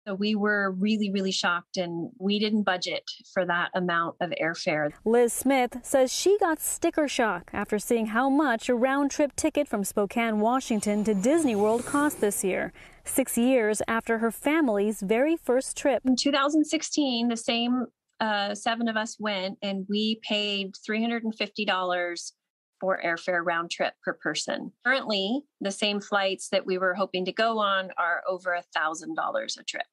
So we were really, really shocked, and we didn't budget for that amount of airfare. Liz Smith says she got sticker shock after seeing how much a round-trip ticket from Spokane, Washington to Disney World cost this year, 6 years after her family's very first trip. In 2016, the same 7 of us went, and we paid $350 for airfare round trip per person. Currently, the same flights that we were hoping to go on are over $1,000 a trip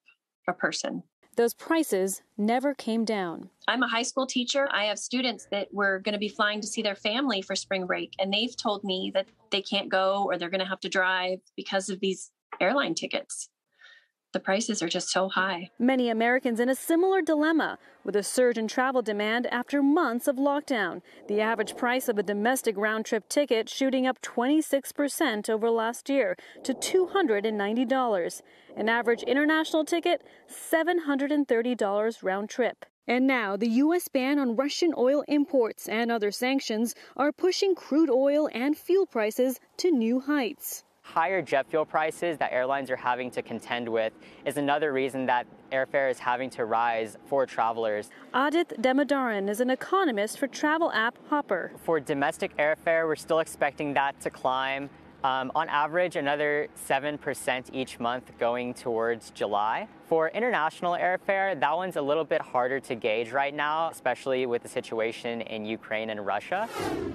per person. Those prices never came down. I'm a high school teacher. I have students that were going to be flying to see their family for spring break, and they've told me that they can't go or they're going to have to drive because of these airline tickets. The prices are just so high. Many Americans in a similar dilemma with a surge in travel demand after months of lockdown. The average price of a domestic round-trip ticket shooting up 26% over last year to $290. An average international ticket, $730 round-trip. And now the U.S. ban on Russian oil imports and other sanctions are pushing crude oil and fuel prices to new heights. Higher jet fuel prices that airlines are having to contend with is another reason that airfare is having to rise for travelers. ADIT DAMODARAN is an economist for travel app Hopper. For domestic airfare, we're still expecting that to climb on average another 7% each month going towards July. For international airfare, that one's a little bit harder to gauge right now, especially with the situation in Ukraine and Russia.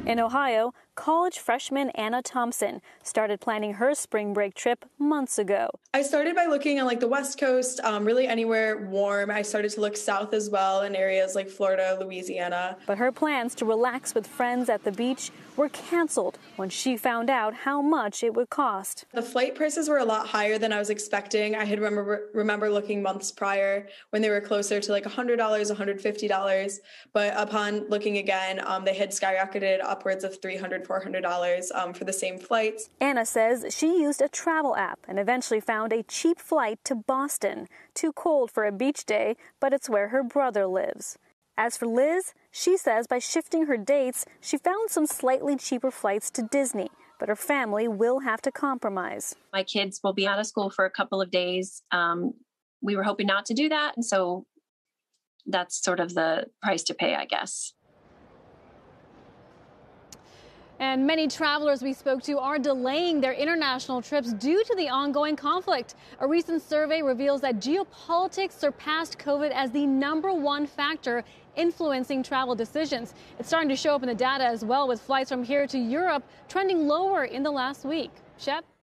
In Ohio, college freshman Anna Thompson started planning her spring break trip months ago. I started by looking at the West Coast, really anywhere warm. I started to look south as well in areas like Florida, Louisiana. But her plans to relax with friends at the beach were canceled when she found out how much it would cost. The flight prices were a lot higher than I was expecting. I had remember looking months prior when they were closer to $100, $150. But upon looking again, they had skyrocketed upwards of $300, $400 for the same flights. Anna says she used a travel app and eventually found a cheap flight to Boston. Too cold for a beach day, but it's where her brother lives. As for Liz, she says by shifting her dates, she found some slightly cheaper flights to Disney, but her family will have to compromise. My kids will be out of school for a couple of days. We were hoping not to do that, and so that's sort of the price to pay, I guess. And many travelers we spoke to are delaying their international trips due to the ongoing conflict. A recent survey reveals that geopolitics surpassed COVID as the #1 factor influencing travel decisions. It's starting to show up in the data as well, with flights from here to Europe trending lower in the last week. Shep?